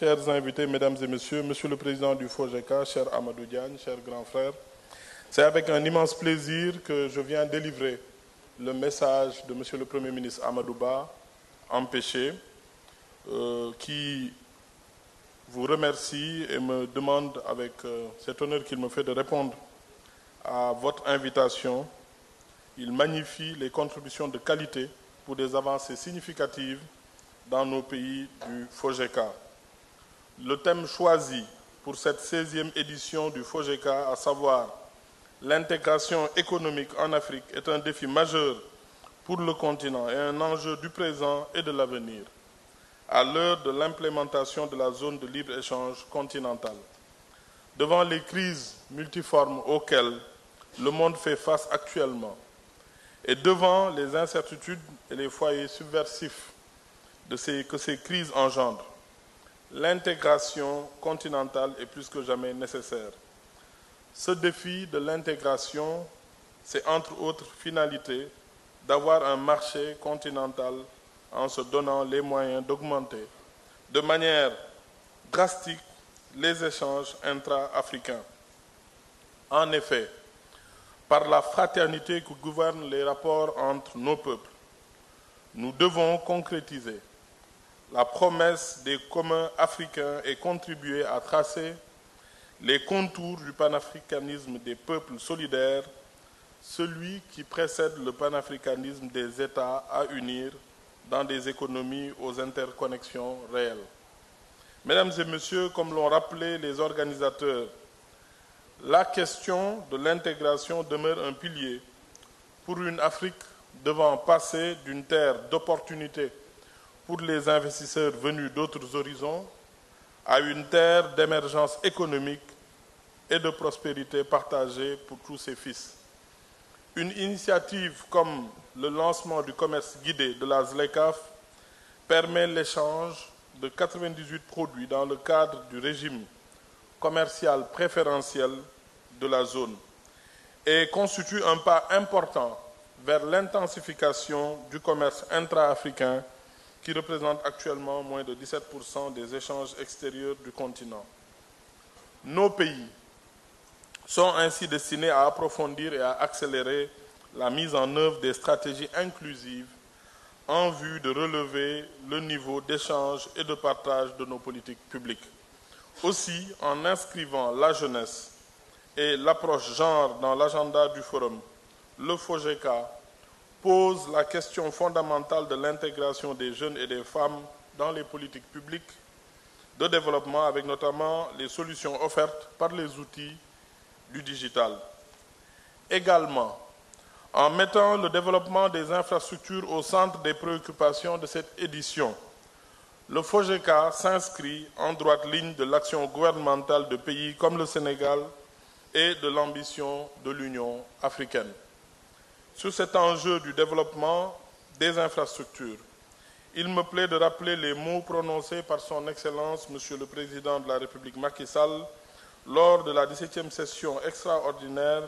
chers invités, mesdames et messieurs, monsieur le président du FOGECA, cher Amadou Diagne, cher grand frère, c'est avec un immense plaisir que je viens délivrer le message de monsieur le Premier ministre Amadou Ba, empêché, qui vous remercie et me demande, avec cet honneur qu'il me fait, de répondre à votre invitation. Il magnifie les contributions de qualité pour des avancées significatives dans nos pays du FOGECA. Le thème choisi pour cette 16e édition du FOGECA, à savoir l'intégration économique en Afrique, est un défi majeur pour le continent et un enjeu du présent et de l'avenir, à l'heure de l'implémentation de la zone de libre-échange continentale. Devant les crises multiformes auxquelles le monde fait face actuellement et devant les incertitudes et les foyers subversifs que ces crises engendrent, l'intégration continentale est plus que jamais nécessaire. Ce défi de l'intégration, c'est entre autres finalités d'avoir un marché continental en se donnant les moyens d'augmenter de manière drastique les échanges intra-africains. En effet, par la fraternité qui gouverne les rapports entre nos peuples, nous devons concrétiser la promesse des communs africains et contribuer à tracer les contours du panafricanisme des peuples solidaires, celui qui précède le panafricanisme des États à unir dans des économies aux interconnexions réelles. Mesdames et messieurs, comme l'ont rappelé les organisateurs, la question de l'intégration demeure un pilier pour une Afrique devant passer d'une terre d'opportunités pour les investisseurs venus d'autres horizons à une terre d'émergence économique et de prospérité partagée pour tous ses fils. Une initiative comme le lancement du commerce guidé de la ZLECAf permet l'échange de 98 produits dans le cadre du régime commercial préférentiel de la zone et constitue un pas important vers l'intensification du commerce intra-africain qui représente actuellement moins de 17% des échanges extérieurs du continent. Nos pays sont ainsi destinés à approfondir et à accélérer la mise en œuvre des stratégies inclusives en vue de relever le niveau d'échange et de partage de nos politiques publiques. Aussi, en inscrivant la jeunesse et l'approche genre dans l'agenda du forum, le FOGECA pose la question fondamentale de l'intégration des jeunes et des femmes dans les politiques publiques de développement, avec notamment les solutions offertes par les outils du digital. Également, en mettant le développement des infrastructures au centre des préoccupations de cette édition, le FOGECA s'inscrit en droite ligne de l'action gouvernementale de pays comme le Sénégal et de l'ambition de l'Union africaine. Sur cet enjeu du développement des infrastructures, il me plaît de rappeler les mots prononcés par son Excellence, Monsieur le Président de la République Macky Sall, lors de la 17e session extraordinaire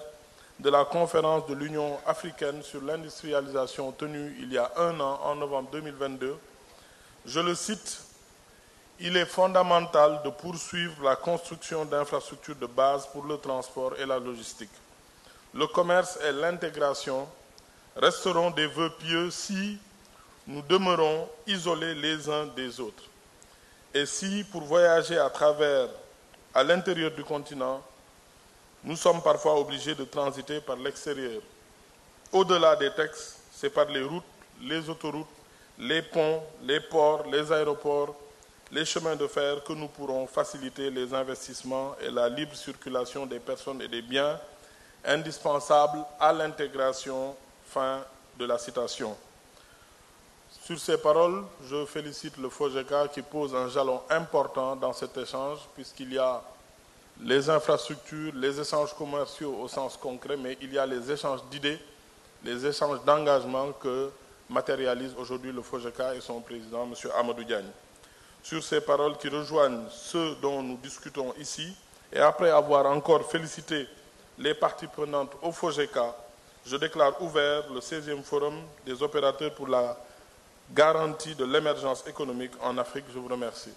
de la conférence de l'Union africaine sur l'industrialisation tenue il y a un an, en novembre 2022. Je le cite, « Il est fondamental de poursuivre la construction d'infrastructures de base pour le transport et la logistique. Le commerce et l'intégration resteront des vœux pieux si nous demeurons isolés les uns des autres. Et si, pour voyager à l'intérieur du continent, nous sommes parfois obligés de transiter par l'extérieur. Au-delà des textes, c'est par les routes, les autoroutes, les ponts, les ports, les aéroports, les chemins de fer que nous pourrons faciliter les investissements et la libre circulation des personnes et des biens indispensables à l'intégration. » Fin de la citation. Sur ces paroles, je félicite le FOGECA qui pose un jalon important dans cet échange, puisqu'il y a les infrastructures, les échanges commerciaux au sens concret, mais il y a les échanges d'idées, les échanges d'engagement que matérialise aujourd'hui le FOGECA et son président, M. Amadou Diagne. Sur ces paroles qui rejoignent ceux dont nous discutons ici, et après avoir encore félicité les parties prenantes au FOGECA, je déclare ouvert le 16e forum des opérateurs pour la garantie de l'émergence économique en Afrique. Je vous remercie.